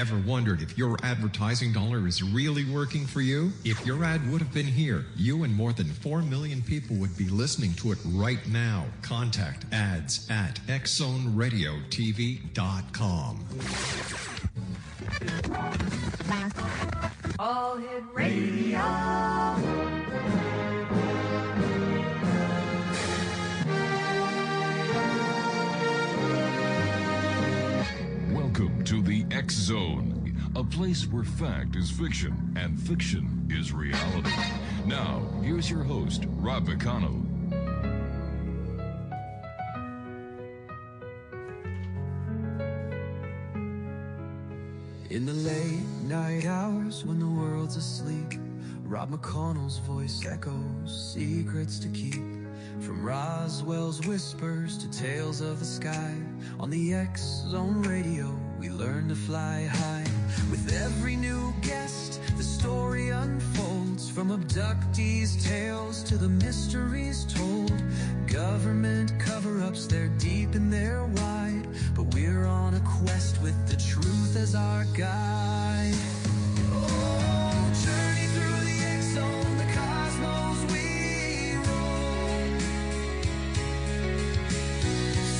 Ever wondered if your advertising dollar is really working for you? If your ad would have been here, you and more than 4 million people would be listening to it right now. Contact ads at xzoneradiotv.com. All Hit Radio. Welcome to the X Zone, a place where fact is fiction and fiction is reality. Now, here's your host, Rob McConnell. In the late night hours when the world's asleep, Rob McConnell's voice echoes secrets to keep. From Roswell's whispers to tales of the sky, on the X Zone Radio we learn to fly high. With every new guest the story unfolds, from abductees' tales to the mysteries told. Government cover-ups, they're deep and they're wide, but we're on a quest with the truth as our guide. Oh, journey through the X Zone, the cosmos we roam,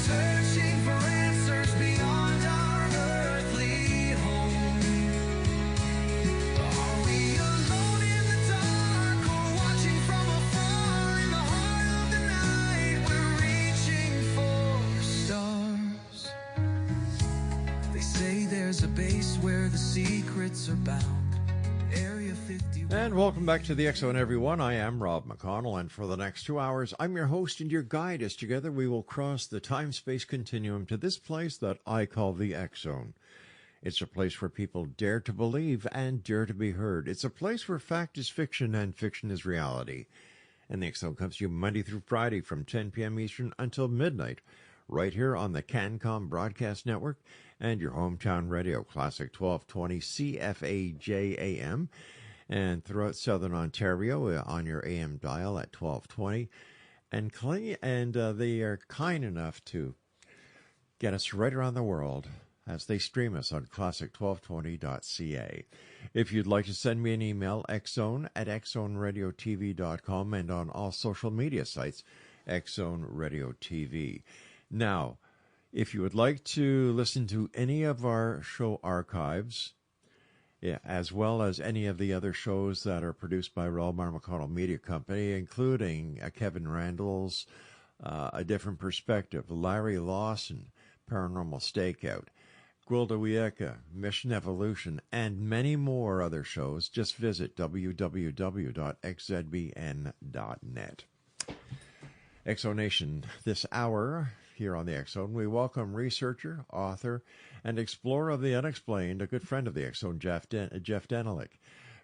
searching for answers beyond our earthly home. Are we alone in the dark or watching from afar? In the heart of the night we're reaching for stars. They say there's a base where the secrets are bound. Area 51. And welcome back to the X Zone, everyone. I am Rob McConnell, and for the next 2 hours, I'm your host and your guide as together we will cross the time-space continuum to this place that I call the X Zone. It's a place where people dare to believe and dare to be heard. It's a place where fact is fiction and fiction is reality. And the X Zone comes to you Monday through Friday from 10 p.m. Eastern until midnight, right here on the CanCom Broadcast Network and your hometown radio, Classic 1220 CFAJ-AM, and throughout Southern Ontario on your AM dial at 1220. And they are kind enough to get us right around the world as they stream us on classic1220.ca. If you'd like to send me an email, xzone at xzoneradiotv.com, and on all social media sites, Xzone Radio TV. Now, if you would like to listen to any of our show archives, as well as any of the other shows that are produced by Relmar McConnell Media Company, including Kevin Randall's A Different Perspective, Larry Lawson, Paranormal Stakeout, Gwilda Wiyaka, Mission Evolution, and many more other shows, just visit www.xzbn.net. Exonation, this hour here on the X Zone, we welcome researcher, author, and explorer of the unexplained, a good friend of the X Zone, Jeff Danelek.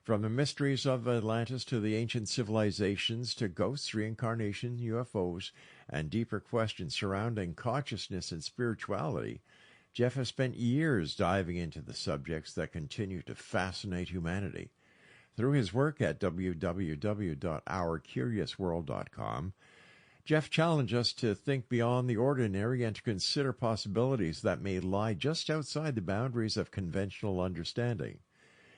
From the mysteries of Atlantis to the ancient civilizations to ghosts, reincarnation, UFOs, and deeper questions surrounding consciousness and spirituality, Jeff has spent years diving into the subjects that continue to fascinate humanity. Through his work at www.ourcuriousworld.com, Jeff challenged us to think beyond the ordinary and to consider possibilities that may lie just outside the boundaries of conventional understanding.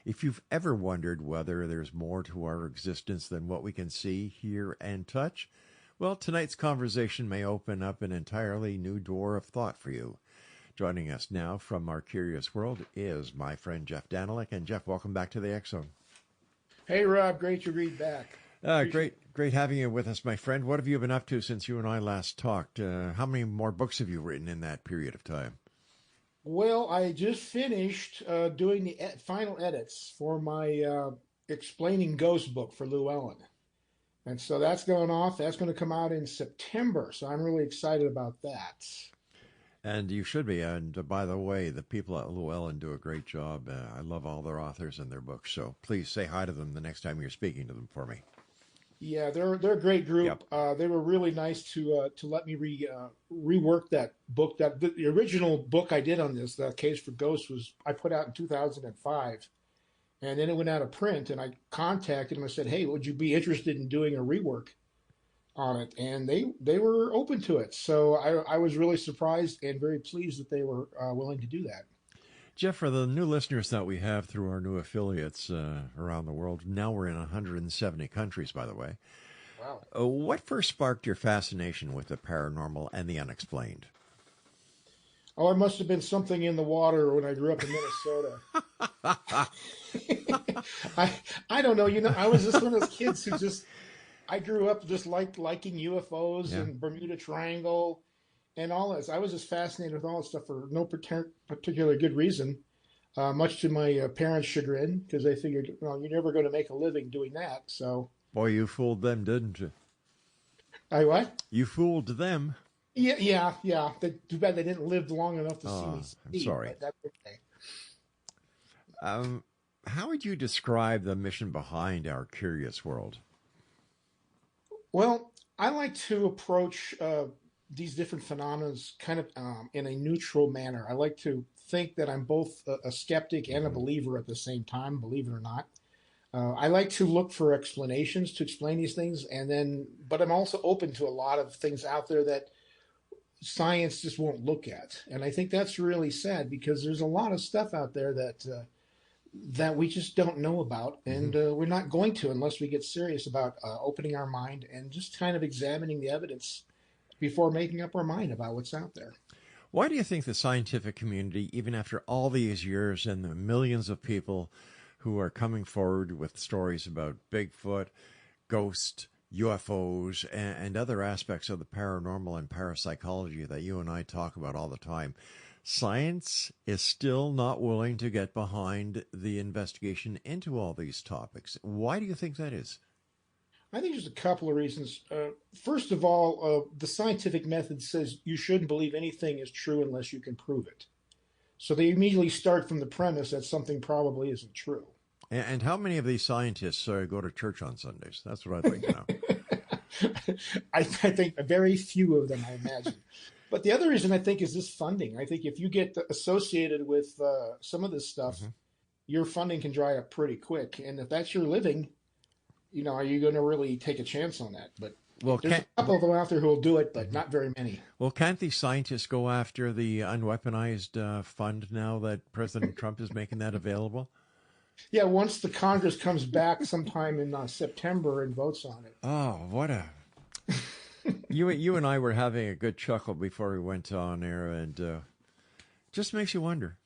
If you've ever wondered whether there's more to our existence than what we can see, hear, and touch, well, tonight's conversation may open up an entirely new door of thought for you. Joining us now from Our Curious World is my friend Jeff Danelek. And Jeff, welcome back to the X Zone. Hey, Rob, great to read back. Great having you with us, my friend. What have you been up to since you and I last talked? How many more books have you written in that period of time? Well, I just finished doing the final edits for my Explaining Ghost book for Llewellyn. And so that's going off. That's going to come out in September. So I'm really excited about that. And you should be. And by the way, the people at Llewellyn do a great job. I love all their authors and their books. So please say hi to them the next time you're speaking to them for me. Yeah, they're a great group. Yep. They were really nice to let me rework that book. That the original book I did on this, the Case for Ghosts, I put out in 2005, and then it went out of print. And I contacted them and said, "Hey, would you be interested in doing a rework on it?" And they were open to it. So I was really surprised and very pleased that they were willing to do that. Jeff, for the new listeners that we have through our new affiliates around the world, now we're in 170 countries, by the way. Wow. What first sparked your fascination with the paranormal and the unexplained? Oh, it must have been something in the water when I grew up in Minnesota. I don't know. I was just one of those kids who I grew up just liking UFOs and Bermuda Triangle and all this. I was just fascinated with all this stuff for no particular good reason, much to my parents' chagrin, because they figured, well, you're never going to make a living doing that. So, boy, you fooled them, didn't you? I what? You fooled them. Yeah. Too bad they didn't live long enough to see me. I'm sorry. That's okay. How would you describe the mission behind our curious world? Well, I like to approach these different phenomena kind of in a neutral manner. I like to think that I'm both a skeptic and a believer at the same time, believe it or not. I like to look for explanations to explain these things, but I'm also open to a lot of things out there that science just won't look at. And I think that's really sad, because there's a lot of stuff out there that we just don't know about, and we're not going to unless we get serious about opening our mind and just kind of examining the evidence before making up our mind about what's out there. Why do you think the scientific community, even after all these years and the millions of people who are coming forward with stories about Bigfoot, ghosts, UFOs, and other aspects of the paranormal and parapsychology that you and I talk about all the time, science is still not willing to get behind the investigation into all these topics? Why do you think that is? I think there's a couple of reasons. First of all, the scientific method says you shouldn't believe anything is true unless you can prove it. So they immediately start from the premise that something probably isn't true. And how many of these scientists go to church on Sundays? That's what I'd like to know. I think very few of them, I imagine. But the other reason I think is this funding. I think if you get associated with some of this stuff, your funding can dry up pretty quick. And if that's your living, are you going to really take a chance on that? But there's a couple of them out there who will do it, but not very many. Well, can't these scientists go after the unweaponized fund now that President Trump is making that available? Yeah, once the Congress comes back sometime in September and votes on it. Oh, what a... You and I were having a good chuckle before we went on air, and just makes you wonder.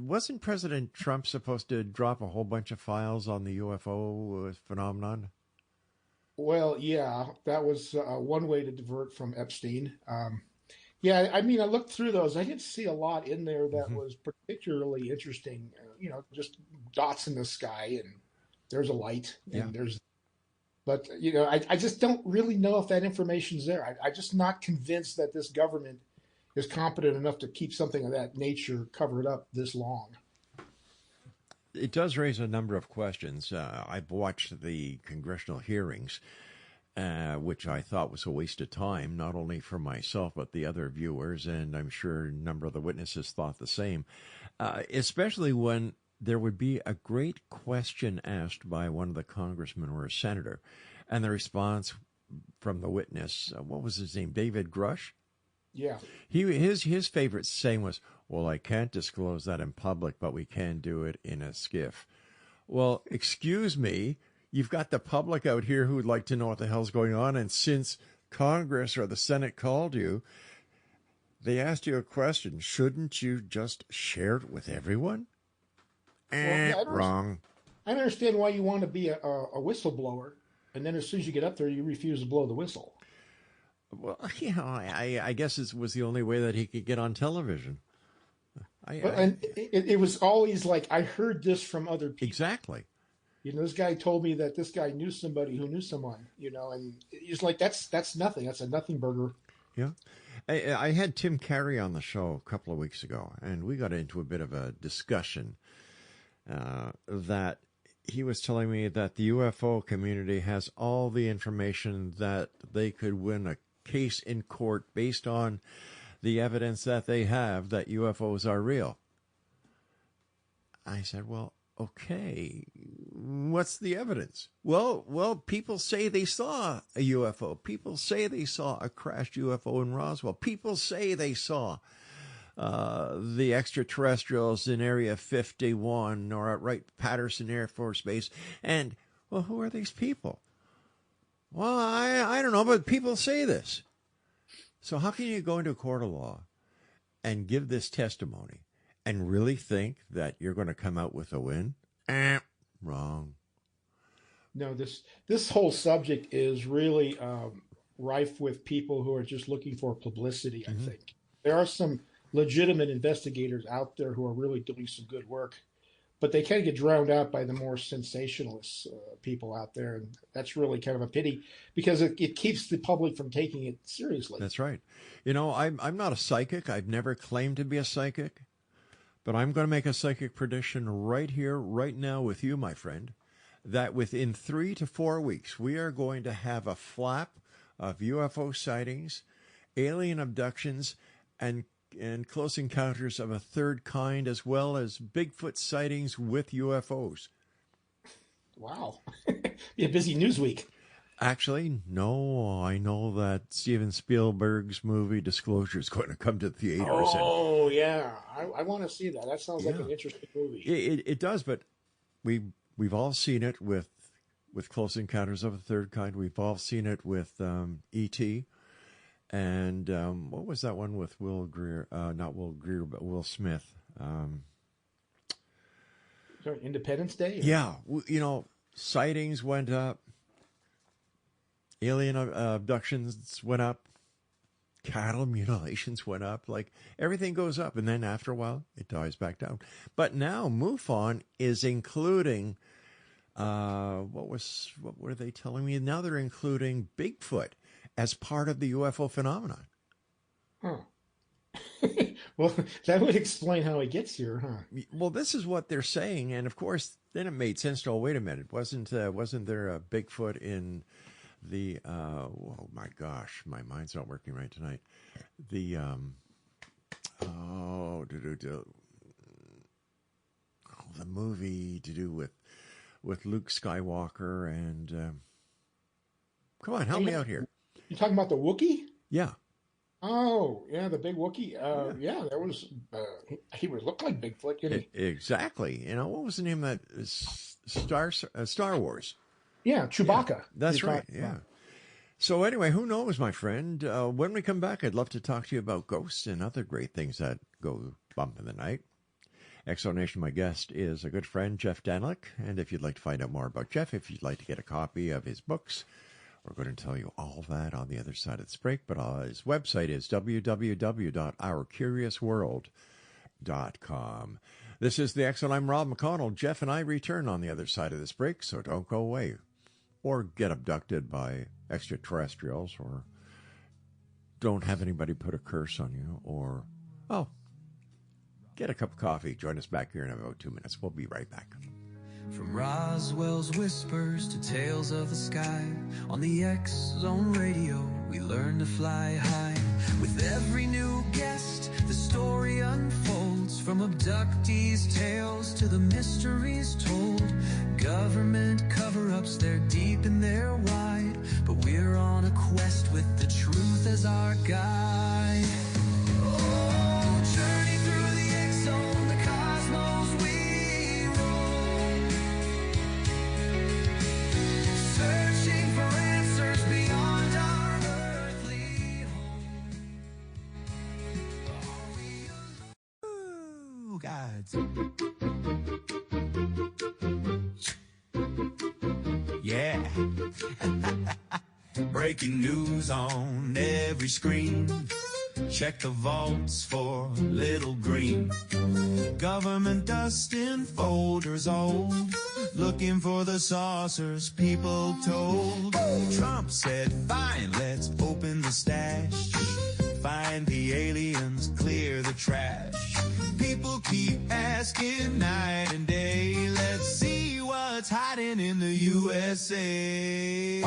Wasn't President Trump supposed to drop a whole bunch of files on the UFO phenomenon? Well, yeah, that was one way to divert from Epstein. Yeah, I mean, I looked through those. I didn't see a lot in there that was particularly interesting. Just dots in the sky, and there's a light, and But, I just don't really know if that information's there. I'm just not convinced that this government is competent enough to keep something of that nature covered up this long. It does raise a number of questions. I've watched the congressional hearings, which I thought was a waste of time, not only for myself, but the other viewers, and I'm sure a number of the witnesses thought the same, especially when there would be a great question asked by one of the congressmen or a senator, and the response from the witness, what was his name, David Grush? Yeah. His favorite saying was, well, I can't disclose that in public, but we can do it in a skiff. Well, excuse me, you've got the public out here who would like to know what the hell's going on, and since Congress or the Senate called you, they asked you a question. Shouldn't you just share it with everyone? Wrong. I don't understand why you want to be a whistleblower, and then as soon as you get up there, you refuse to blow the whistle. Well, I guess it was the only way that he could get on television. It was always like, I heard this from other people. Exactly. This guy told me that this guy knew somebody who knew someone, and it's like, that's nothing. That's a nothing burger. Yeah. I had Tim Carey on the show a couple of weeks ago, and we got into a bit of a discussion that he was telling me that the UFO community has all the information that they could win a case in court based on the evidence that they have that UFOs are real. I said, well, okay, what's the evidence? Well, people say they saw a UFO. People say they saw a crashed UFO in Roswell. People say they saw the extraterrestrials in Area 51 or at Wright-Patterson Air Force Base. And, well, who are these people? Well, I don't know, but people say this. So how can you go into a court of law and give this testimony and really think that you're going to come out with a win? Wrong. No, this whole subject is really rife with people who are just looking for publicity, I think. There are some legitimate investigators out there who are really doing some good work, but they kind of get drowned out by the more sensationalist people out there. And that's really kind of a pity because it keeps the public from taking it seriously. That's right. You know, I'm not a psychic. I've never claimed to be a psychic, but I'm going to make a psychic prediction right here, right now with you, my friend, that within 3 to 4 weeks, we are going to have a flap of UFO sightings, alien abductions, and close encounters of a third kind, as well as Bigfoot sightings with UFOs. Wow. Be a busy news week. Actually, no. I know that Steven Spielberg's movie Disclosure is going to come to theaters. Oh, yeah. I want to see that. That sounds like an interesting movie. It does, but we've all seen it with Close Encounters of a Third Kind. We've all seen it with E.T., and what was that one with Will Greer? Not Will Greer, but Will Smith. Sorry, Independence Day? Yeah. You know, sightings went up. Alien abductions went up. Cattle mutilations went up. Like, everything goes up. And then after a while, it dies back down. But now MUFON is including, what were they telling me? Now they're including Bigfoot as part of the UFO phenomenon. Huh. Well, that would explain how he gets here, huh? Well, this is what they're saying, and of course, then it made sense to, wait a minute, wasn't there a Bigfoot in the, oh my gosh, my mind's not working right tonight. The, the movie to do with Luke Skywalker and, come on, help me out here. You talking about the Wookiee? Yeah. Oh, yeah, the big Wookiee. Yeah, there was. He would look like Bigfoot, didn't he? Exactly. You know, what was the name of that? Star Wars. Yeah, Chewbacca. Yeah, that's right. Yeah. So anyway, who knows, my friend? When we come back, I'd love to talk to you about ghosts and other great things that go bump in the night. Exonation, my guest is a good friend, Jeff Danelek. And if you'd like to find out more about Jeff, if you'd like to get a copy of his books, we're going to tell you all that on the other side of this break, but his website is www.ourcuriousworld.com. This is the X, and I'm Rob McConnell. Jeff and I return on the other side of this break, so don't go away or get abducted by extraterrestrials or don't have anybody put a curse on you or, get a cup of coffee. Join us back here in about 2 minutes. We'll be right back. From Roswell's whispers to tales of the sky, on the X-Zone Radio, we learn to fly high. With every new guest, the story unfolds, from abductees' tales to the mysteries told. Government cover-ups, they're deep and they're wide, but we're on a quest with the truth as our guide. Oh, journey through the X-Zone, the cosmos we searching for answers beyond our earthly home. Ooh, guys. Yeah. Breaking news on every screen. Check the vaults for little green. Government dust in folders old, looking for the saucers people told. Trump said, fine, let's open the stash. Find the aliens, clear the trash. People keep asking night and day, let's see what's hiding in the USA.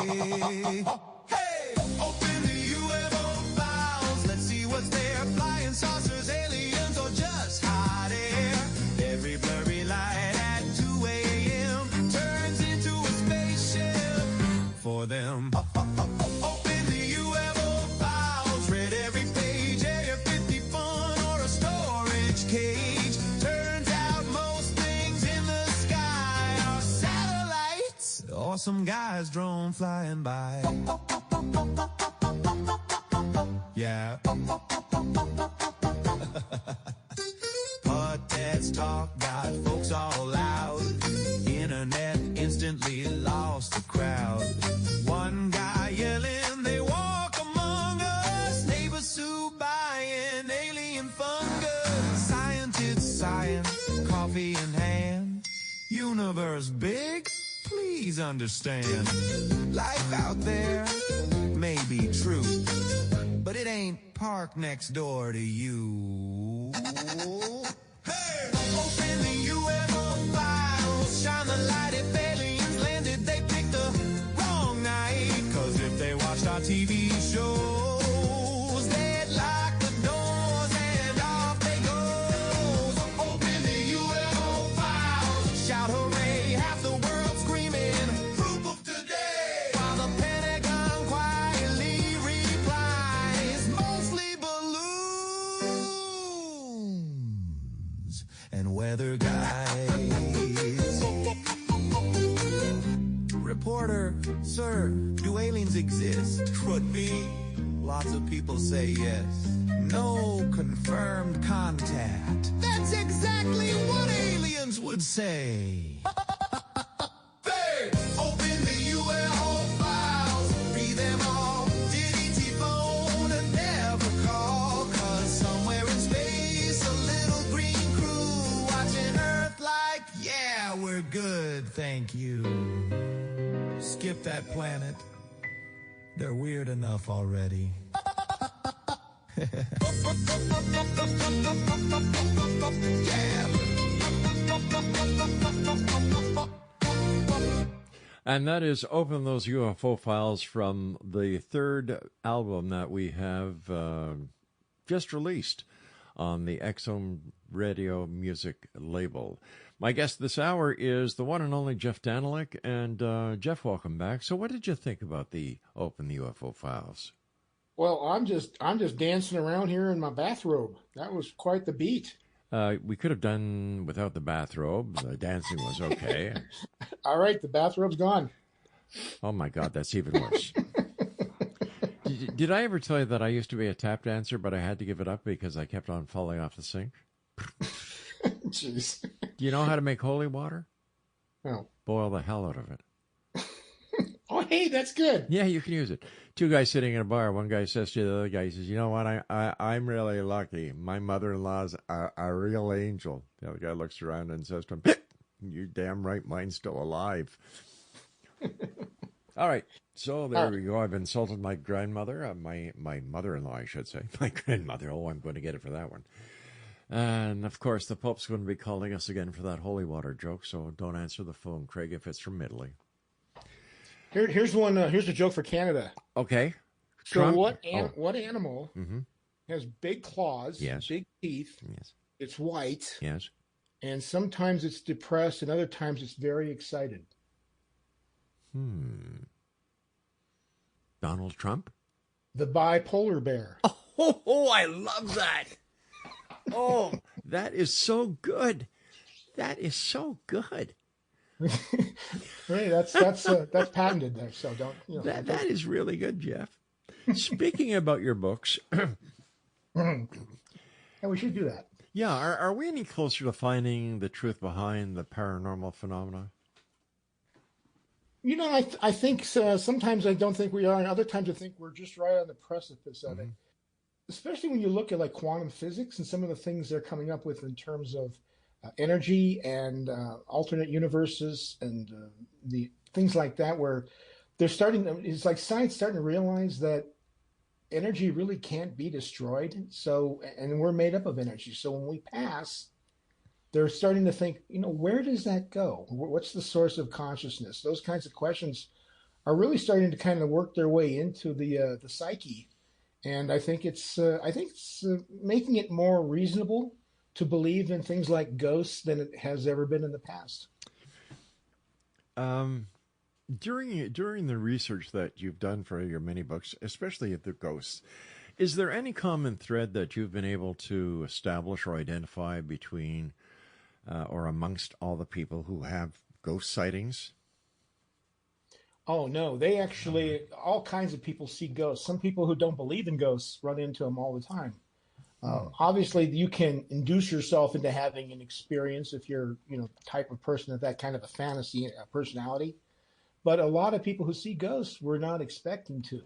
Hey, open the UFO files, let's see what's there. Flying saucers, aliens, or just hot air. Every blurry light at 2 a.m. turns into a spaceship for them. Open the UFO files, read every page, Area 50 fun or a story. some guys drone flying by. Yeah. But that's talk got folks all loud. Internet instantly lost the crowd. One guy yelling, they walk among us. Neighbors sue by an alien fungus. Scientists, science, coffee in hand. Universe big, please understand. Life out there may be true, but it ain't parked next door to you. Hey! Open the UFO files, shine the light if aliens landed. They picked the wrong night, 'cause if they watched our TV shows, they'd lock the doors and off they go. So open the UFO files, shout hooray, half the world screaming, proof of today. While the Pentagon quietly replies, mostly balloons and weather guys. Reporter, sir, do aliens exist? Could be. Lots of people say yes. No confirmed contact. That's exactly what aliens would say. Hey! Open the UFO files, read them all. Did ET phone and never call? 'Cause somewhere in space, a little green crew watching Earth like, yeah, we're good, thank you. Skip that planet. They're weird enough already. And that is Open Those UFO Files from the third album that we have just released on the Exome Radio Music label. My guest this hour is the one and only Jeff Danelek. And Jeff, welcome back. So what did you think about the Open the UFO Files? Well, I'm just dancing around here in my bathrobe. That was quite the beat. We could have done without the bathrobe. The dancing was okay. All right, the bathrobe's gone. Oh, my God, that's even worse. Did I ever tell you that I used to be a tap dancer, but I had to give it up because I kept on falling off the sink? Jeez. Do you know how to make holy water? No. Boil the hell out of it. Oh, hey, that's good. Yeah, you can use it. Two guys sitting in a bar. One guy says to the other guy, he says, you know what, I'm really lucky. My mother-in-law's a real angel. The other guy looks around and says to him, you're damn right, mine's still alive. All right, so there we go. I've insulted my grandmother, my mother-in-law, I should say. My grandmother. Oh, I'm going to get it for that one. And, of course, the Pope's going to be calling us again for that holy water joke, so don't answer the phone, Craig, if it's from Italy. Here's one. Here's a joke for Canada. Okay. So Trump? what animal has big claws, Yes. big teeth, Yes. it's white, Yes. and sometimes it's depressed, and other times it's very excited? Donald Trump? The bipolar bear. Oh, I love that. Oh, that is so good. That is so good. Hey, that's patented there. So don't. That is really good, Jeff. Speaking about your books, And we should do that. yeah, are we any closer to finding the truth behind the paranormal phenomena? I think sometimes I don't think we are, and other times I think we're just right on the precipice of it. Especially when you look at like quantum physics and some of the things they're coming up with in terms of energy and alternate universes and the things like that, where it's like science starting to realize that energy really can't be destroyed. So, and we're made up of energy. So when we pass, they're starting to think, where does that go? What's the source of consciousness? Those kinds of questions are really starting to kind of work their way into the psyche. And I think it's making it more reasonable to believe in things like ghosts than it has ever been in the past. During the research that you've done for your many books, especially the ghosts, is there any common thread that you've been able to establish or identify between or amongst all the people who have ghost sightings? Oh no, they actually, all kinds of people see ghosts. Some people who don't believe in ghosts run into them all the time. Obviously, you can induce yourself into having an experience if you're, the type of person of that kind of a fantasy personality. But a lot of people who see ghosts were not expecting to.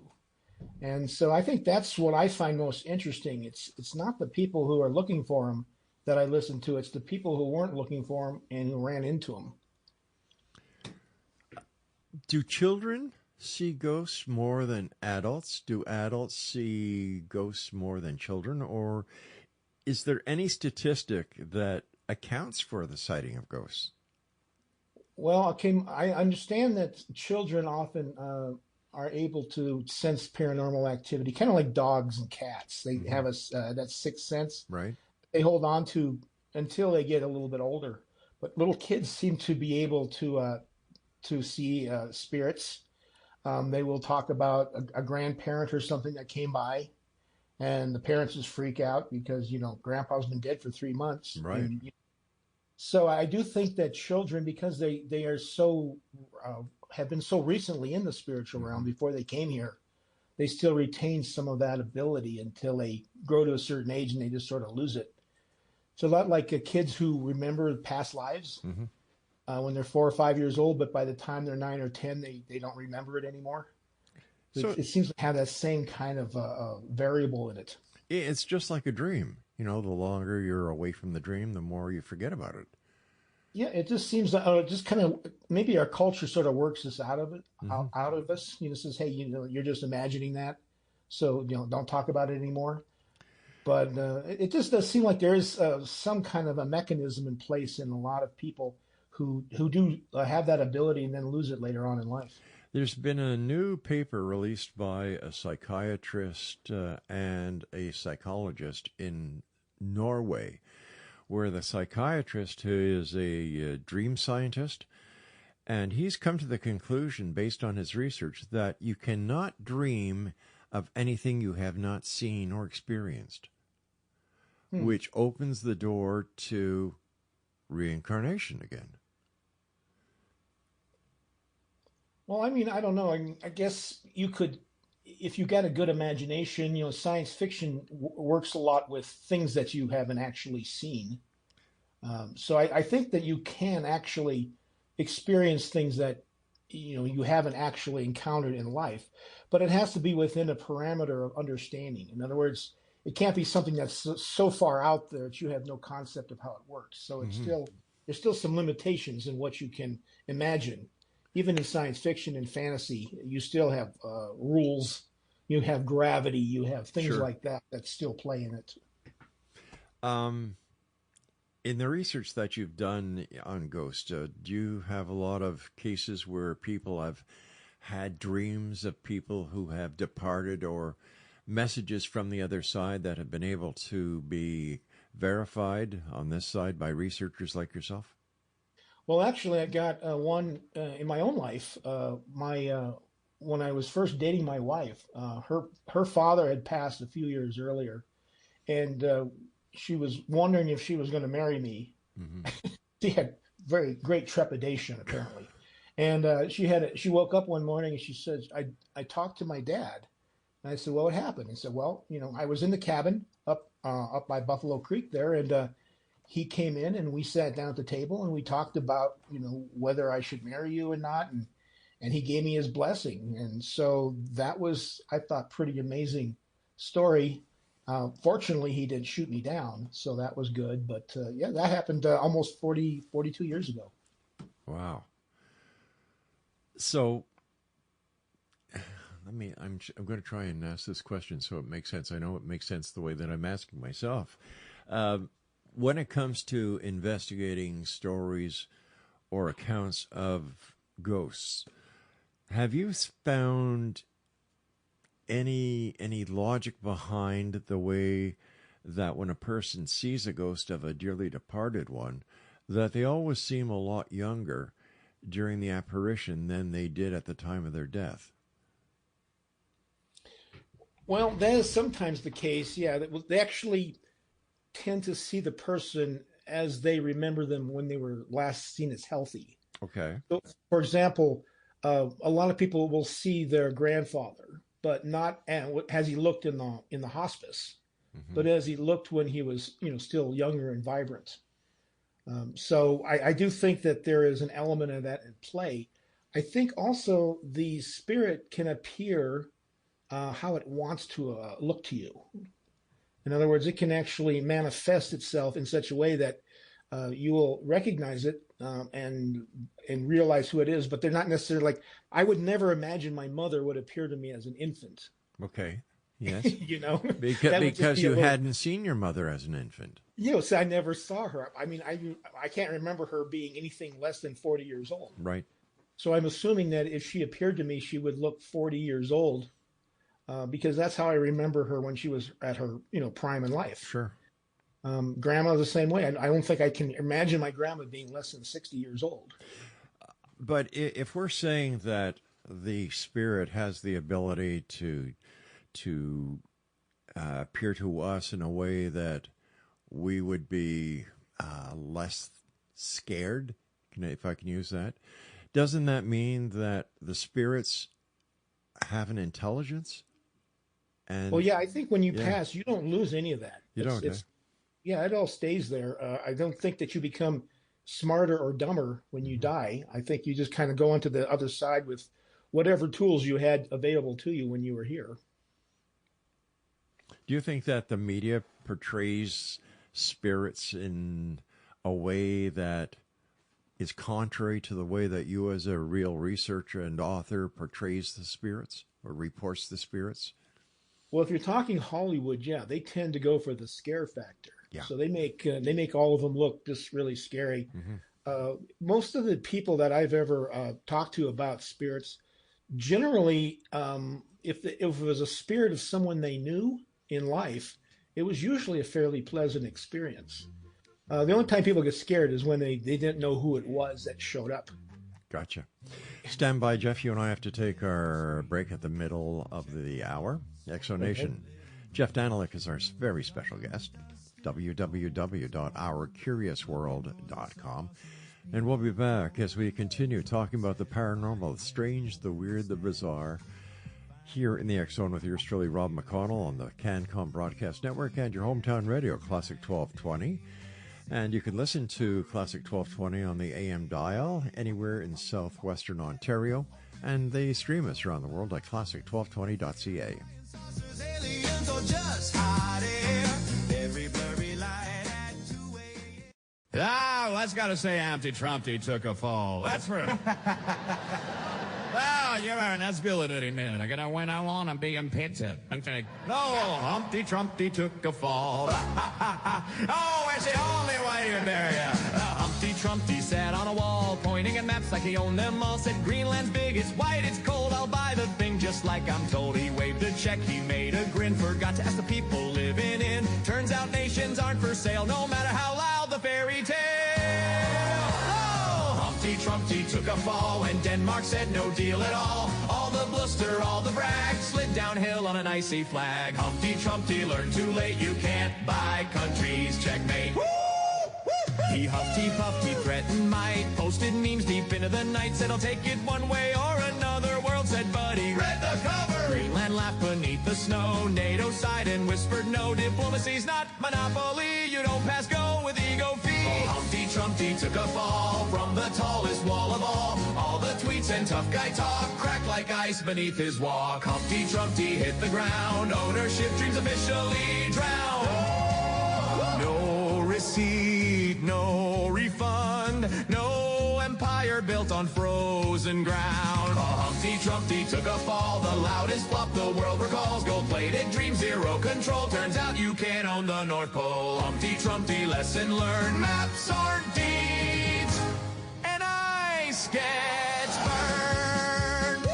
And so I think that's what I find most interesting. It's not the people who are looking for them that I listen to. It's the people who weren't looking for them and who ran into them. Do children see ghosts more than adults? Do adults see ghosts more than children? Or is there any statistic that accounts for the sighting of ghosts? Well, okay, I understand that children often are able to sense paranormal activity, kind of like dogs and cats. They have that sixth sense. Right. They hold on to until they get a little bit older. But little kids seem to be able to see spirits. They will talk about a grandparent or something that came by, and the parents just freak out because grandpa's been dead for 3 months. Right. And, so I do think that children, because they are so have been so recently in the spiritual realm before they came here, they still retain some of that ability until they grow to a certain age and they just sort of lose it. It's a lot like kids who remember past lives when they're 4 or 5 years old, but by the time they're 9 or 10, they don't remember it anymore. So it seems to have that same kind of variable in it. It's just like a dream. The longer you're away from the dream, the more you forget about it. Yeah, it just seems just kind of maybe our culture sort of works this out of it, out of us. Says, hey, you're just imagining that, so don't talk about it anymore. But it just does seem like there is some kind of a mechanism in place in a lot of people who do have that ability and then lose it later on in life. There's been a new paper released by a psychiatrist and a psychologist in Norway, where the psychiatrist is a dream scientist, and he's come to the conclusion, based on his research, that you cannot dream of anything you have not seen or experienced, which opens the door to reincarnation again. Well, I mean, I don't know. I guess you could, if you got a good imagination, science fiction works a lot with things that you haven't actually seen. So I think that you can actually experience things that, you haven't actually encountered in life, but it has to be within a parameter of understanding. In other words, it can't be something that's so far out there that you have no concept of how it works. So it's there's still some limitations in what you can imagine. Even in science fiction and fantasy, you still have rules. You have gravity. You have things like that still play in it. In the research that you've done on ghosts, do you have a lot of cases where people have had dreams of people who have departed, or messages from the other side that have been able to be verified on this side by researchers like yourself? Well, actually, I got one in my own life. When I was first dating my wife, her father had passed a few years earlier, and she was wondering if she was going to marry me. She had very great trepidation, apparently, and she woke up one morning and she said, "I talked to my dad." And I said, "Well, what happened?" He said, "Well, I was in the cabin up by Buffalo Creek there, and he came in and we sat down at the table and we talked about, whether I should marry you or not. And he gave me his blessing." And so that was, I thought, pretty amazing story. Fortunately, he didn't shoot me down, so that was good. But yeah, that happened almost 42 years ago. Wow. So I'm going to try and ask this question so it makes sense. I know it makes sense the way that I'm asking myself. When it comes to investigating stories or accounts of ghosts, have you found any logic behind the way that when a person sees a ghost of a dearly departed one, that they always seem a lot younger during the apparition than they did at the time of their death? Well, that is sometimes the case. Yeah, they actually tend to see the person as they remember them when they were last seen as healthy. Okay. So, for example, a lot of people will see their grandfather, but not as he looked in the hospice, but as he looked when he was, still younger and vibrant. So I do think that there is an element of that in play. I think also the spirit can appear how it wants to look to you. In other words, it can actually manifest itself in such a way that you will recognize it and realize who it is, but they're not necessarily like, I would never imagine my mother would appear to me as an infant. Okay. Yes. Because you hadn't seen your mother as an infant. So I never saw her. I mean, I can't remember her being anything less than 40 years old. Right. So I'm assuming that if she appeared to me, she would look 40 years old, because that's how I remember her when she was at her, prime in life. Sure. Grandma the same way. I don't think I can imagine my grandma being less than 60 years old. But if we're saying that the spirit has the ability to appear to us in a way that we would be less scared, if I can use that, doesn't that mean that the spirits have an intelligence? And I think when you pass, you don't lose any of that. You don't. It all stays there. I don't think that you become smarter or dumber when you die. I think you just kind of go onto the other side with whatever tools you had available to you when you were here. Do you think that the media portrays spirits in a way that is contrary to the way that you as a real researcher and author portrays the spirits or reports the spirits? Well, if you're talking Hollywood, they tend to go for the scare factor. Yeah. So they make all of them look just really scary. Most of the people that I've ever talked to about spirits, generally, if it was a spirit of someone they knew in life, it was usually a fairly pleasant experience. The only time people get scared is when they didn't know who it was that showed up. Gotcha. Stand by, Jeff. You and I have to take our break at the middle of the hour. Exonation. Jeff Danelek is our very special guest. www.ourcuriousworld.com. And we'll be back as we continue talking about the paranormal, the strange, the weird, the bizarre, here in the X Zone with yours truly, Rob McConnell, on the CanCom Broadcast Network and your hometown radio, Classic 1220. And you can listen to Classic 1220 on the AM dial anywhere in southwestern Ontario. And they stream us around the world at classic1220.ca. That's got to say Humpty Trumpty took a fall. That's for... Well, that's Billy Diddy minute. I gotta win along and be in pizza. No, Humpty Trumpty took a fall. Oh, it's the only way to bury ya. Humpty Trumpty sat on a wall, pointing at maps like he owned them all. Said Greenland's big, it's white, it's cold. I'll buy the thing just like I'm told. He waved a check, he made a grin. Forgot to ask the people living in. Turns out nations aren't for sale, no matter how loud the fairy tale. Humpty Trumpty took a fall and Denmark said no deal at all. All the bluster, all the brag, slid downhill on an icy flag. Humpty Trumpty learned too late, you can't buy countries, checkmate. He huffed, he puffed, he threatened might, posted memes deep into the night, said I'll take it one way or another. World said, buddy, read the cover. Greenland laughed beneath the snow, NATO sighed and whispered no. Diplomacy's not monopoly, you don't pass go with ego fee. Oh, Humpty Trumpty took a fall from the tallest wall of all the tweets and tough guy talk cracked like ice beneath his walk. Humpty Trumpty hit the ground, ownership dreams officially drowned. No receipt, no refund, no empire built on frozen ground. Humpty Trumpty took a fall, the loudest flop the world recalls. Gold-plated dream, zero control, turns out you can't own the North Pole. Humpty Trumpty, lesson learned, maps aren't deeds, and ice gets burned.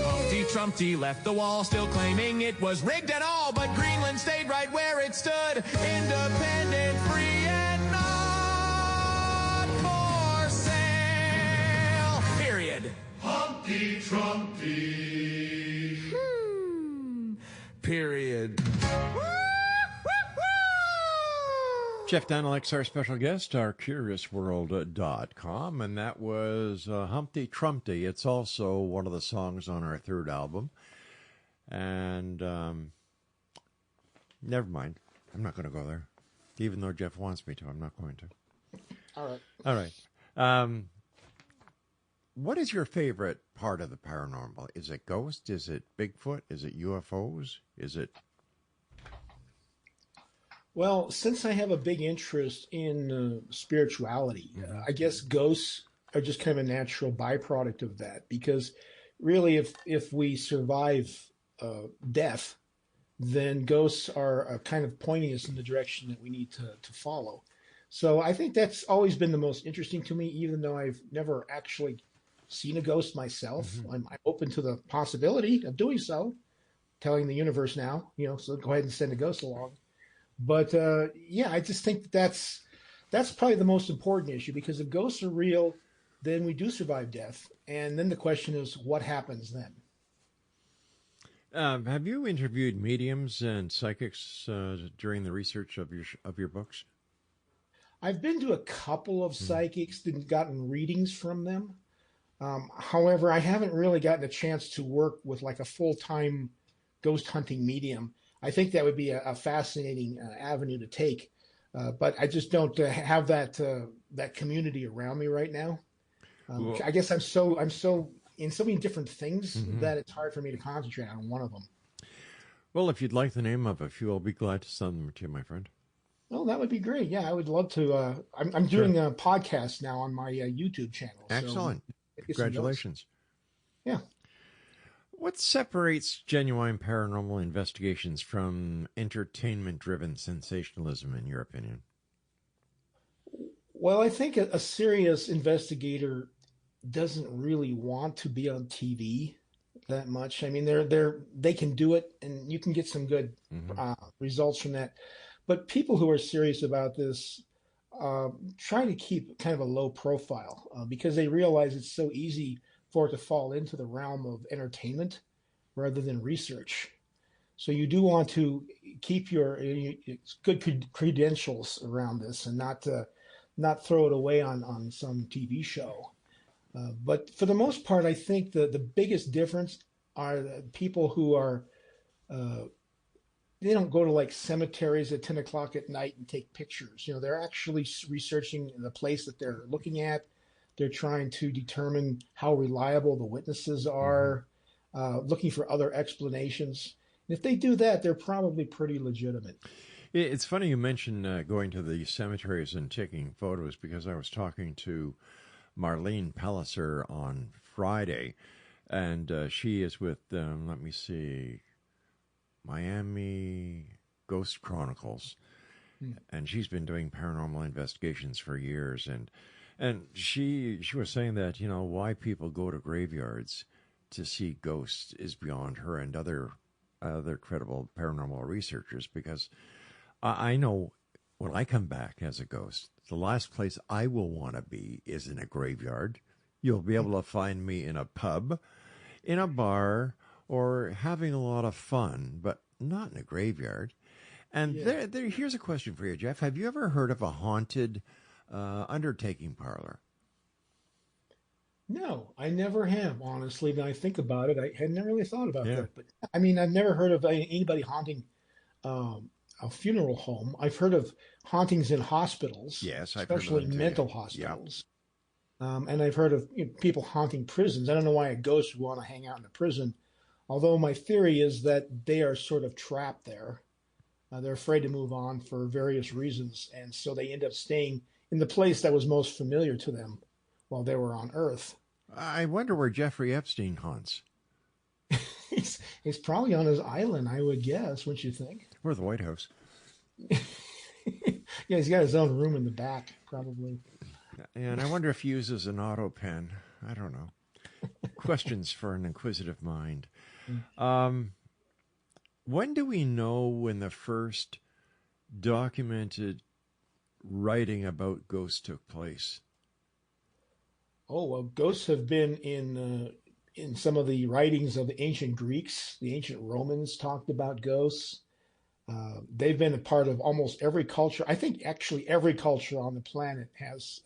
Humpty Trumpty left the wall, still claiming it was rigged and all, but Greenland stayed right where it stood, independent, free, and not for sale. Period. Humpty Trumpty. Period. Jeff Danelek's our special guest, our CuriousWorld.com, and that was Humpty Trumpty. It's also one of the songs on our third album. And never mind. I'm not going to go there. Even though Jeff wants me to, I'm not going to. All right. What is your favorite part of the paranormal? Is it ghosts? Is it Bigfoot? Is it UFOs? Is it... Well, since I have a big interest in spirituality, I guess ghosts are just kind of a natural byproduct of that. Because really, if we survive death, then ghosts are kind of pointing us in the direction that we need to follow. So I think that's always been the most interesting to me, even though I've never actually seen a ghost myself. I'm open to the possibility of doing so, telling the universe now, so go ahead and send a ghost along. But I just think that's probably the most important issue, because if ghosts are real, then we do survive death. And then the question is, what happens then? Have you interviewed mediums and psychics during the research of your books? I've been to a couple of psychics and gotten readings from them. However, I haven't really gotten a chance to work with like a full-time ghost hunting medium. I think that would be a fascinating avenue to take, but I just don't have that community around me right now. I guess I'm so in so many different things that it's hard for me to concentrate on one of them. Well, if you'd like the name of a few, I'll be glad to send them to you, my friend. Oh, that would be great. Yeah, I would love to. I'm doing a podcast now on my YouTube channel. Excellent. So congratulations. Yeah. What separates genuine paranormal investigations from entertainment-driven sensationalism, in your opinion? Well, I think a serious investigator doesn't really want to be on TV that much. I mean, they can do it, and you can get some good results from that. But people who are serious about this try to keep kind of a low profile because they realize it's so easy for it to fall into the realm of entertainment rather than research. So you do want to keep your good credentials around this and not throw it away on some TV show. But for the most part, I think the biggest difference are the people who are they don't go to like cemeteries at 10 o'clock at night and take pictures. They're actually researching the place that they're looking at. They're trying to determine how reliable the witnesses are, looking for other explanations. And if they do that, they're probably pretty legitimate. It's funny you mentioned going to the cemeteries and taking photos, because I was talking to Marlene Palliser on Friday, and she is with, let me see, Miami Ghost Chronicles, and she's been doing paranormal investigations for years, and she was saying that, why people go to graveyards to see ghosts is beyond her and other credible paranormal researchers, because I know when I come back as a ghost, the last place I will want to be is in a graveyard. You'll be able to find me in a pub, in a bar, or having a lot of fun, but not in a graveyard. And here's a question for you, Jeff. Have you ever heard of a haunted undertaking parlor? No, I never have, honestly. When I think about it, I had never really thought about that. But I mean, I've never heard of anybody haunting a funeral home. I've heard of hauntings in hospitals, yes, especially mental hospitals. And I've heard of people haunting prisons. I don't know why a ghost would want to hang out in a prison, although my theory is that they are sort of trapped there. They're afraid to move on for various reasons, and so they end up staying in the place that was most familiar to them while they were on Earth. I wonder where Jeffrey Epstein haunts. He's probably on his island, I would guess, wouldn't you think? Or the White House. Yeah, he's got his own room in the back, probably. And I wonder if he uses an auto pen. I don't know. Questions for an inquisitive mind. When do we know when the first documented writing about ghosts took place? Oh, well, ghosts have been in some of the writings of the ancient Greeks. The ancient Romans talked about ghosts. They've been a part of almost every culture. I think actually every culture on the planet has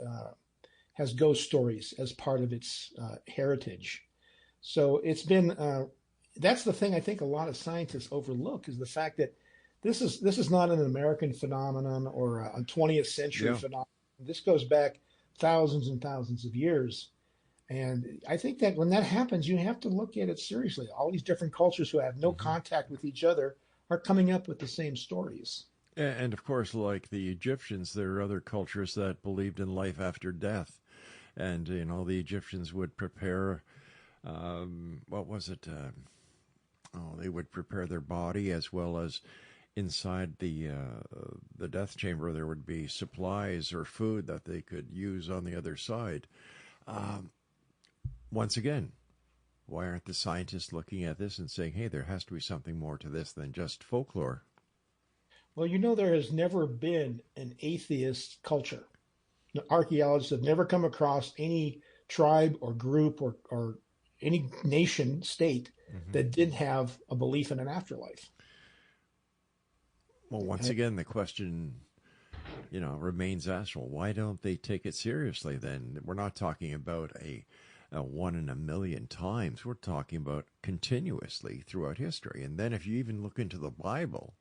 ghost stories as part of its heritage. So it's been that's the thing I think a lot of scientists overlook is the fact that this is not an American phenomenon or a 20th century phenomenon. This goes back thousands and thousands of years. And I think that when that happens, you have to look at it seriously. All these different cultures who have no contact with each other are coming up with the same stories. And of course, like the Egyptians, there are other cultures that believed in life after death. And, the Egyptians would prepare, what was it? They would prepare their body as well as inside the death chamber, there would be supplies or food that they could use on the other side. Once again, why aren't the scientists looking at this and saying, hey, there has to be something more to this than just folklore? Well, there has never been an atheist culture. Archaeologists have never come across any tribe or group or any nation state that didn't have a belief in an afterlife. Well, once again, the question, remains asked. Well, why don't they take it seriously then? We're not talking about a one in a million times. We're talking about continuously throughout history. And then if you even look into the Bible,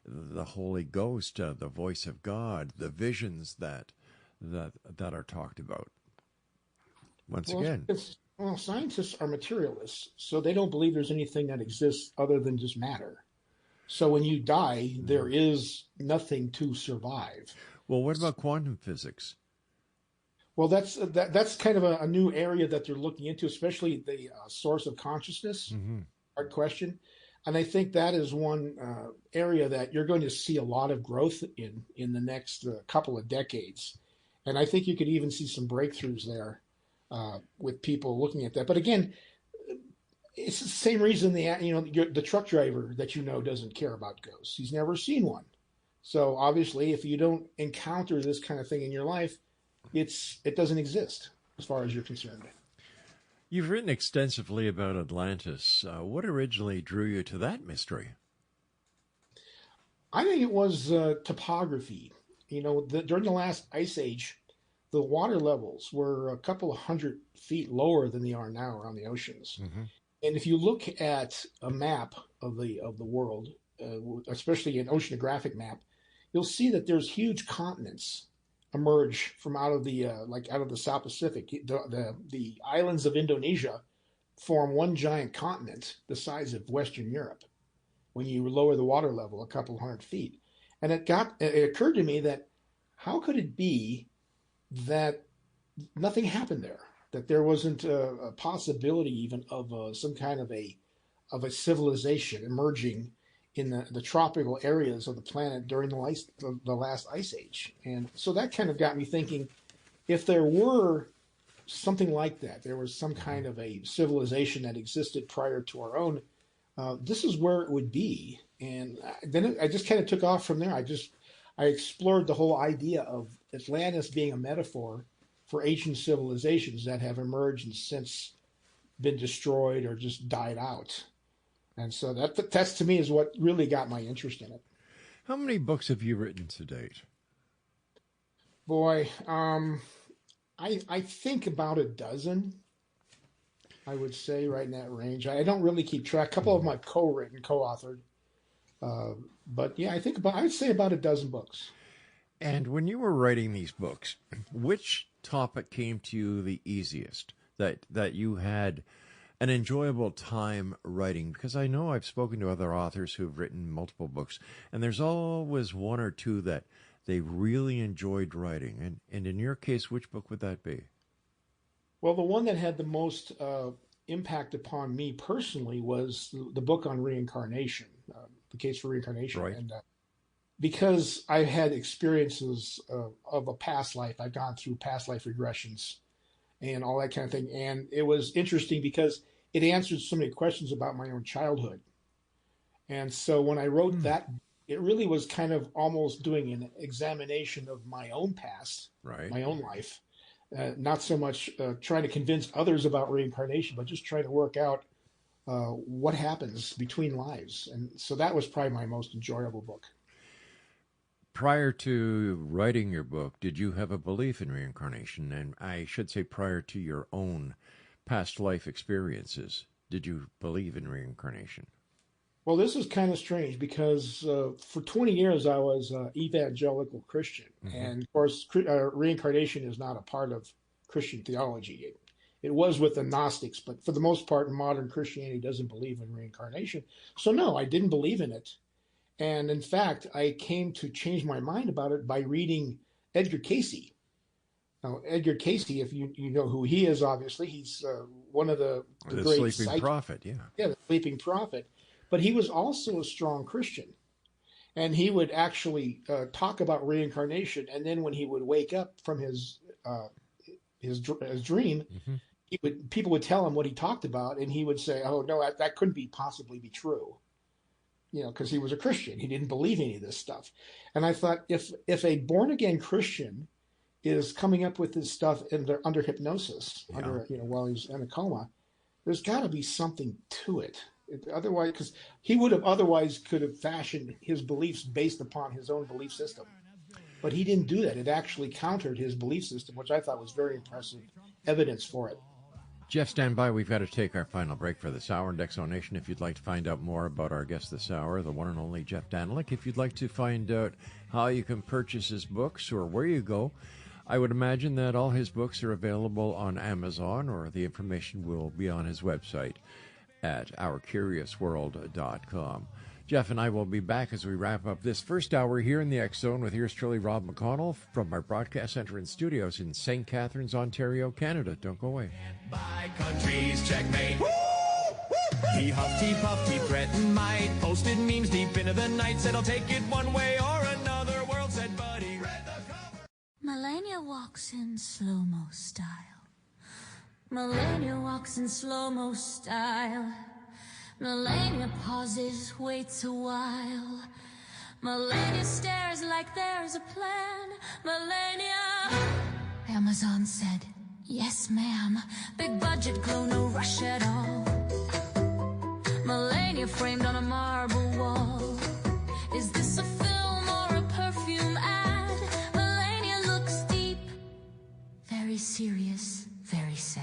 the Holy Ghost, the voice of God, the visions that are talked about. Once again. Well, scientists are materialists, so they don't believe there's anything that exists other than just matter. So when you die, there is nothing to survive. Well, what about quantum physics? Well, that's kind of a new area that they're looking into, especially the source of consciousness. Hard question. And I think that is one area that you're going to see a lot of growth in the next couple of decades. And I think you could even see some breakthroughs there with people looking at that. But again, it's the same reason the truck driver that doesn't care about ghosts. He's never seen one. So obviously, if you don't encounter this kind of thing in your life, it doesn't exist as far as you're concerned. You've written extensively about Atlantis. What originally drew you to that mystery? I think it was topography. During the last ice age, the water levels were a couple of 100 feet lower than they are now around the oceans. And if you look at a map of the world, especially an oceanographic map, you'll see that there's huge continents emerge from out of the South Pacific. The islands of Indonesia form one giant continent the size of Western Europe when you lower the water level a couple 100 feet. And it occurred to me that how could it be that nothing happened there? That there wasn't a possibility even of some kind of a civilization emerging in the tropical areas of the planet during the last ice age. And so that kind of got me thinking, if there were something like that, there was some kind of a civilization that existed prior to our own, this is where it would be. And then I just kind of took off from there. I explored the whole idea of Atlantis being a metaphor for ancient civilizations that have emerged and since been destroyed or just died out. And so that's to me is what really got my interest in it. How many books have you written to date? Boy, I think about a dozen, I would say, right in that range. I don't really keep track. A couple of them I've co-written, co-authored. But yeah, I would say about a dozen books. And when you were writing these books, which topic came to you the easiest, that you had an enjoyable time writing? Because I know I've spoken to other authors who've written multiple books, and there's always one or two that they really enjoyed writing. And in your case, which book would that be? Well, the one that had the most impact upon me personally was the book on reincarnation, The Case for Reincarnation. Right. And because I had experiences of a past life, I've gone through past life regressions and all that kind of thing. And it was interesting because it answered so many questions about my own childhood. And so when I wrote that, it really was kind of almost doing an examination of my own past, right, my own life. Not so much trying to convince others about reincarnation, but just trying to work out what happens between lives. And so that was probably my most enjoyable book. Prior to writing your book, did you have a belief in reincarnation? And I should say prior to your own past life experiences, did you believe in reincarnation? Well, this is kind of strange because for 20 years I was evangelical Christian. Mm-hmm. And of course, reincarnation is not a part of Christian theology. It was with the Gnostics, but for the most part, modern Christianity doesn't believe in reincarnation. So no, I didn't believe in it. And in fact, I came to change my mind about it by reading Edgar Cayce. Now, Edgar Cayce, if you know who he is, obviously, he's one of the great sleeping prophet, yeah. Yeah, the sleeping prophet. But he was also a strong Christian. And he would actually talk about reincarnation. And then when he would wake up from his dream, mm-hmm. People would tell him what he talked about, and he would say, "Oh no, that couldn't possibly be true." Because he was a Christian, he didn't believe any of this stuff. And I thought, if a born again Christian is coming up with this stuff under hypnosis, yeah. While he's in a coma, there's got to be something to it. Otherwise, because he would have otherwise could have fashioned his beliefs based upon his own belief system. But he didn't do that. It actually countered his belief system, which I thought was very impressive evidence for it. Jeff, stand by. We've got to take our final break for this hour in Exonation. If you'd like to find out more about our guest this hour, the one and only Jeff Danelek, if you'd like to find out how you can purchase his books or where you go, I would imagine that all his books are available on Amazon, or the information will be on his website at ourcuriousworld.com. Jeff and I will be back as we wrap up this first hour here in the X Zone with yours truly, Rob McConnell, from our broadcast center and studios in St. Catharines, Ontario, Canada. Don't go away. By countries, checkmate. He huffed, he puffed, he threatened might. Posted memes deep into the night. Said I'll take it one way or another. World said, buddy, read the cover. Melania walks in slow-mo style. Melania walks in slow-mo style. Melania pauses, waits a while. Melania stares like there's a plan. Melania. Amazon said, yes, ma'am. Big budget glow, no rush at all. Melania framed on a marble wall. Is this a film or a perfume ad? Melania looks deep, very serious, very sad.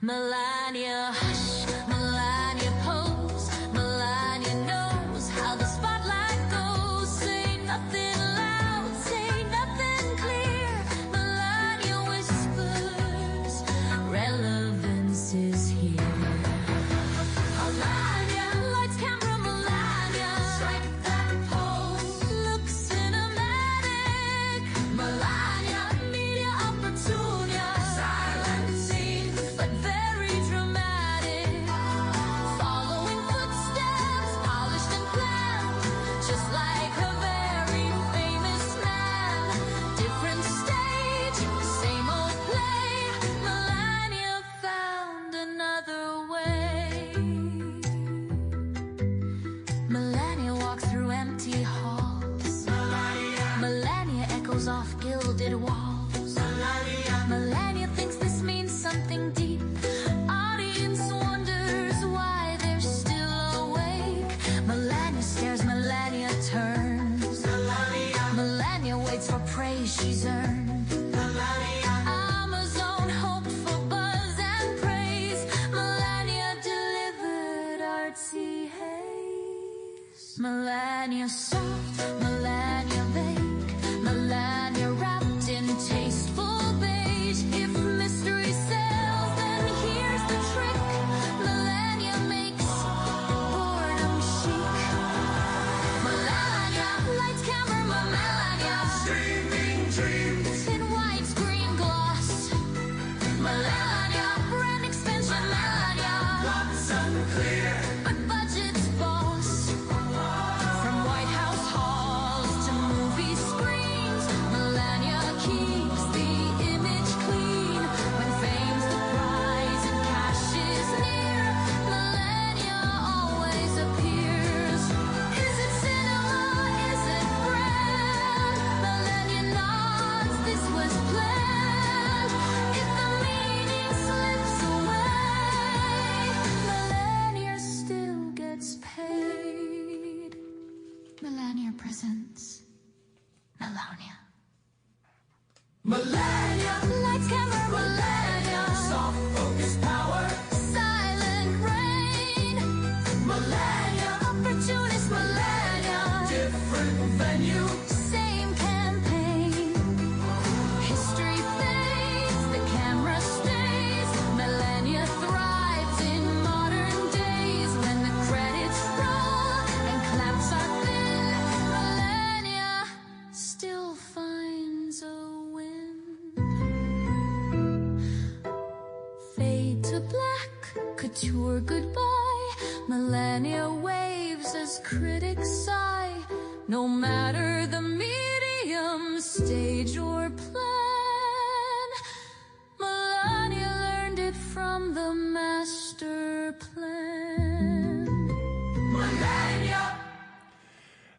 Melania, hush, Melania pose. Melania knows how the spotlight goes. Say nothing loud, say nothing clear. Melania whispers, relevance is here. Melania, lights, camera, Melania. Strike that pose, look cinematic. Melania, media opportunia. Silent scene, but very dramatic. Following footsteps, polished and planned, just like a very famous man. Different stage, same old play. Melania found another way. Melania walks through empty halls. Melania echoes off gilded walls. Melania thinks this means something deep. Audience wonders why they're still awake. Melania stares, Melania turns. Melania waits for praise she's earned. Amazon hoped for buzz and praise. Melania delivered artsy haze. Melania soft, Melania vague. Melania wrapped in tasteful beige. If mystery sells, then here's the trick. Melania makes boredom chic. Melania, lights, camera, Melania. Streaming dreams in widescreen gloss. Melania, brand extension, Melania. What's unclear, but budget's boss. From White House Hall Melania. Lights, camera, Melania. Soft focus power. Silent rain. Melania. Opportunist Melania. Different venue. Same campaign. History fades, the camera stays. Melania thrives in modern days. When the credits roll and claps are thin, Melania still finds a win. Fade to black, couture goodbye. Melania waves as critics sigh. No matter the medium, stage or plan, Melania learned it from the master plan. Melania.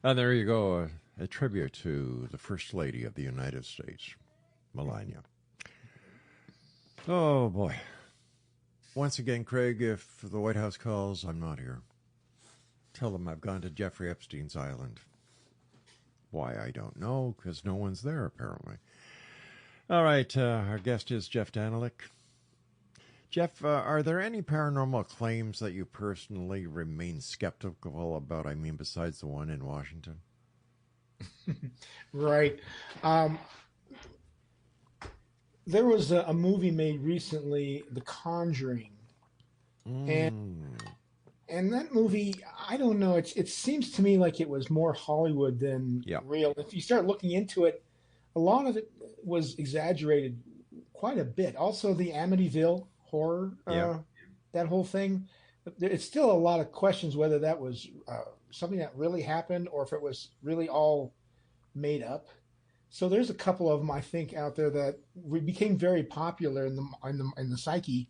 And there you go, a tribute to the First Lady of the United States, Melania. Oh, boy. Once again, Craig, if the White House calls, I'm not here. Tell them I've gone to Jeffrey Epstein's island. Why, I don't know, because no one's there, apparently. All right, our guest is Jeff Danelek. Jeff, are there any paranormal claims that you personally remain skeptical about? I mean, besides the one in Washington? Right. There was a movie made recently, The Conjuring, and that movie, I don't know. It seems to me like it was more Hollywood than real. If you start looking into it, a lot of it was exaggerated quite a bit. Also, the Amityville horror, that whole thing. It's still a lot of questions whether that was something that really happened or if it was really all made up. So there's a couple of them I think out there that became very popular in the psyche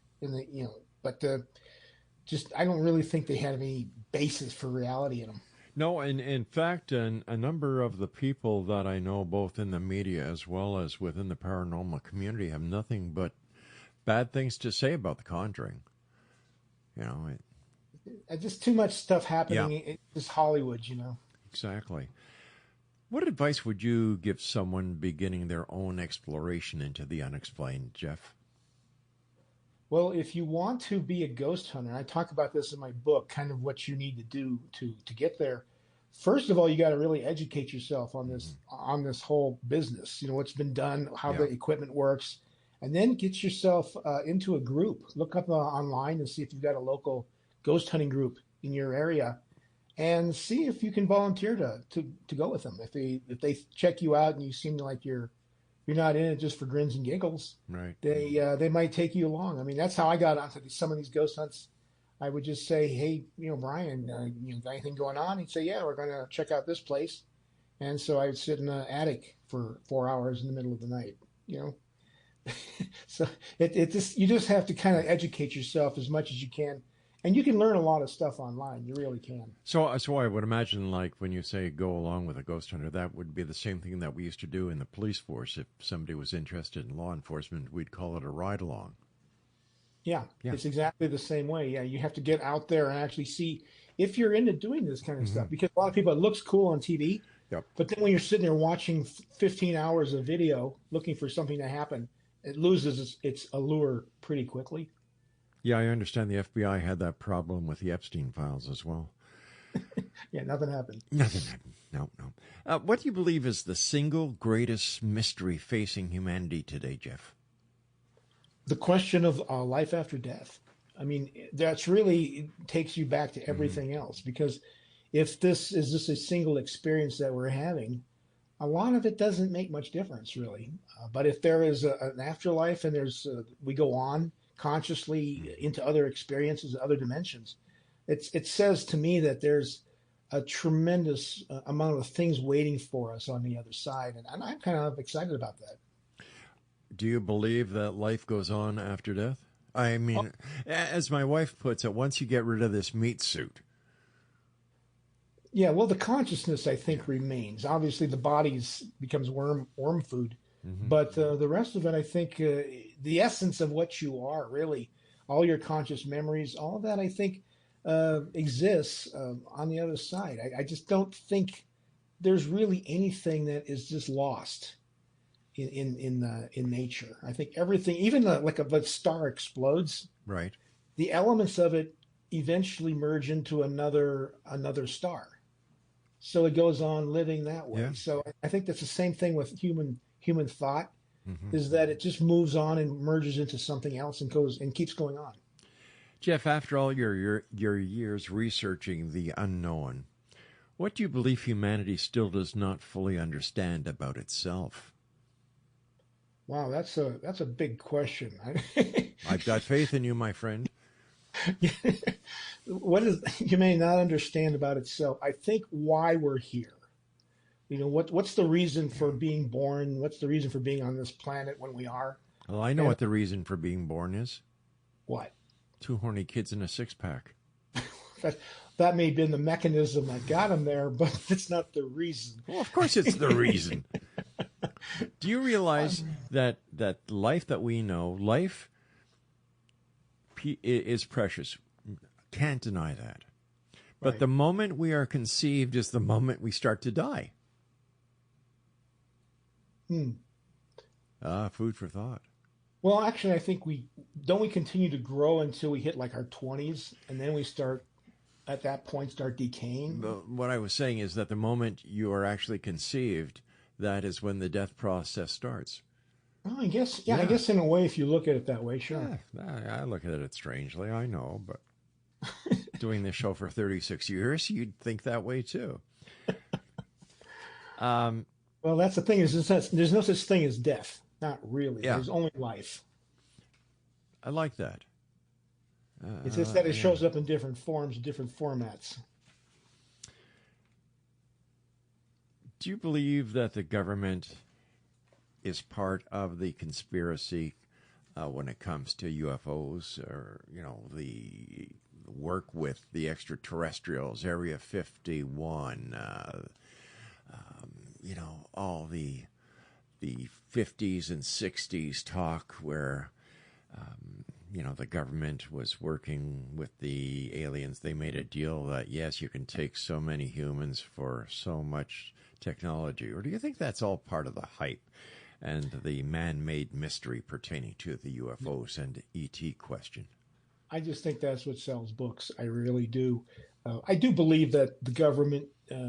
but just I don't really think they had any basis for reality in them. No, and in fact, a number of the people that I know, both in the media as well as within the paranormal community, have nothing but bad things to say about The Conjuring. You know, just too much stuff happening. It's just Hollywood, Exactly. What advice would you give someone beginning their own exploration into the unexplained, Jeff? Well, if you want to be a ghost hunter, I talk about this in my book, kind of what you need to do to get there. First of all, you got to really educate yourself on this whole business. What's been done, how the equipment works, and then get yourself into a group. Look up online and see if you've got a local ghost hunting group in your area, and see if you can volunteer to go with them. If they check you out and you seem like you're not in it just for grins and giggles, right? They might take you along. I mean, that's how I got onto some of these ghost hunts. I would just say, hey, Brian, got anything going on? He'd say, yeah, we're going to check out this place. And so I'd sit in the attic for 4 hours in the middle of the night, So you just have to kind of educate yourself as much as you can. And you can learn a lot of stuff online. You really can. So I would imagine, like, when you say go along with a ghost hunter, that would be the same thing that we used to do in the police force. If somebody was interested in law enforcement, we'd call it a ride-along. Yeah. It's exactly the same way. Yeah, you have to get out there and actually see if you're into doing this kind of stuff. Because a lot of people, it looks cool on TV, but then when you're sitting there watching 15 hours of video looking for something to happen, it loses its allure pretty quickly. Yeah, I understand the FBI had that problem with the Epstein files as well. Yeah, nothing happened. Nothing happened. No. What do you believe is the single greatest mystery facing humanity today, Jeff? The question of life after death. I mean, that's really takes you back to everything else, because if this is just a single experience that we're having, a lot of it doesn't make much difference, really. But if there is an afterlife and we go on consciously into other experiences, other dimensions, it says to me that there's a tremendous amount of things waiting for us on the other side. And I'm kind of excited about that. Do you believe that life goes on after death? I mean, as my wife puts it, once you get rid of this meat suit. Yeah, well, the consciousness, I think, remains. Obviously, the body becomes worm food. But the rest of it, I think, the essence of what you are, really, all your conscious memories, all of that, I think, exists on the other side. I just don't think there's really anything that is just lost. in nature. I think everything, even like if a star explodes, Right. the elements of it eventually merge into another star. So it goes on living that way. Yeah. So I think that's the same thing with human thought, Mm-hmm. is that it just moves on and merges into something else and goes and keeps going on. Jeff, after all your years researching the unknown, what do you believe humanity still does not fully understand about itself? Wow, that's a big question. I've got faith in you, my friend. What is you may not understand about itself? I think why we're here. What's the reason for being born? What's the reason for being on this planet when we are? Well, I know what the reason for being born is. What? 2 horny kids in a 6-pack. That may have been the mechanism that got them there, but it's not the reason. Well, of course it's the reason. Do you realize that life that we know, life is precious? Can't deny that. But Right. the moment we are conceived is the moment we start to die. Food for thought. Well, actually, I think we continue to grow until we hit like our 20s, and then we start at that point start decaying. What I was saying is that the moment you are actually conceived, that is when the death process starts. Well, I guess, Yeah. I guess in a way, if you look at it that way, sure. Yeah, I look at it strangely, I know, but doing this show for 36 years, you'd think that way too. Well, that's the thing there's no such thing as death. Not really. Yeah. There's only life. I like that. It's just that it shows up in different forms, different formats. Do you believe that the government is part of the conspiracy when it comes to UFOs, or the work with the extraterrestrials, Area 51, all the 50s and 60s talk where the government was working with the aliens. They made a deal that, yes, you can take so many humans for so much technology. Or do you think that's all part of the hype and the man-made mystery pertaining to the UFOs and ET question? I just think that's what sells books. I really do. I do believe that the government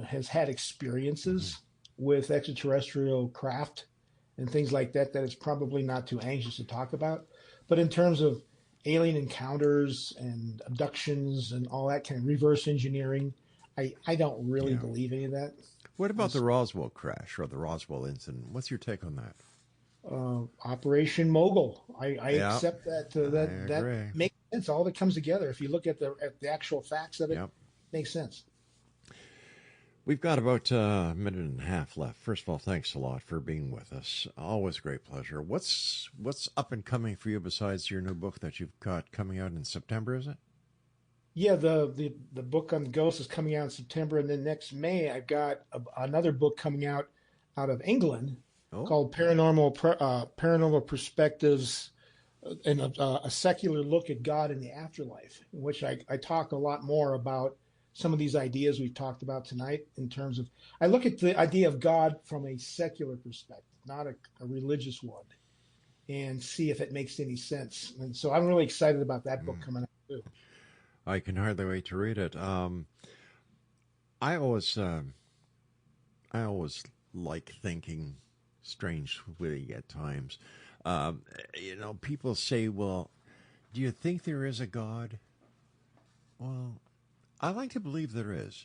has had experiences with extraterrestrial craft and things like that it's probably not too anxious to talk about. But in terms of alien encounters and abductions and all that kind of reverse engineering, I don't really believe any of that. What about the Roswell crash or the Roswell incident? What's your take on that? Operation Mogul. I accept that. I That agree. makes sense. All that comes together. If you look at the actual facts of it, Yep. makes sense. We've got about a minute and a half left. First of all, thanks a lot for being with us. Always a great pleasure. What's up and coming for you besides your new book that you've got coming out in September, is it? Yeah, the book on the ghost is coming out in September, and then next May I've got another book coming out of England called Paranormal Perspectives and a secular look at God in the afterlife, in which I talk a lot more about some of these ideas we've talked about tonight. In terms of, I look at the idea of God from a secular perspective, not a religious one, and see if it makes any sense. And so I'm really excited about that book coming out too. I can hardly wait to read it. I always like thinking strangely at times. People say, well, do you think there is a God? Well, I like to believe there is.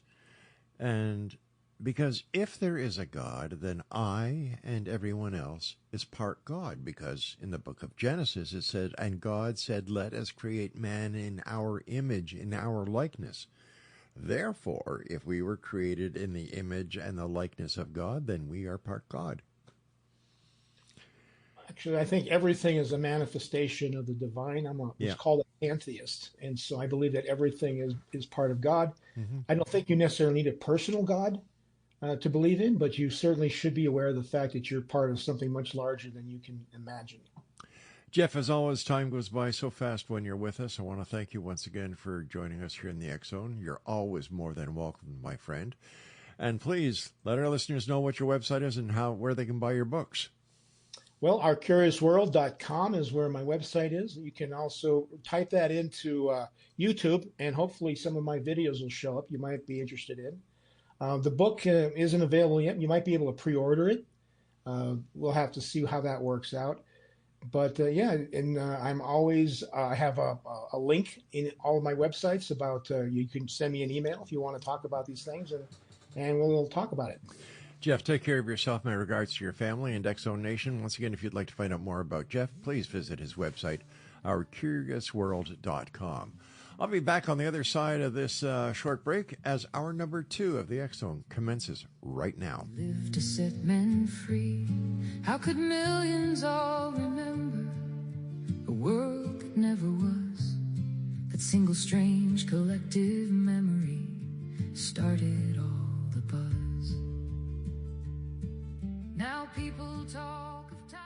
And because if there is a God, then I and everyone else is part God. Because in the book of Genesis it said, and God said, let us create man in our image, in our likeness. Therefore, if we were created in the image and the likeness of God, then we are part God. Actually, I think everything is a manifestation of the divine. I'm what's called a pantheist. And so I believe that everything is part of God. Mm-hmm. I don't think you necessarily need a personal God to believe in, but you certainly should be aware of the fact that you're part of something much larger than you can imagine. Jeff, as always, time goes by so fast when you're with us. I want to thank you once again for joining us here in the X Zone. You're always more than welcome, my friend. And please let our listeners know what your website is and where they can buy your books. Well, ourcuriousworld.com is where my website is. You can also type that into YouTube, and hopefully some of my videos will show up you might be interested in. The book isn't available yet. You might be able to pre-order it. We'll have to see how that works out. But yeah, and I'm always, I have a link in all of my websites about, you can send me an email if you want to talk about these things, and we'll talk about it. Jeff, take care of yourself. My regards to your family and X Zone Nation. Once again, if you'd like to find out more about Jeff, please visit his website, ourcuriousworld.com. I'll be back on the other side of this short break as hour number 2 of the X Zone commences right now. Live to set men free. How could millions all remember a world that never was? That single strange collective memory started all the buzz. Now people talk of time.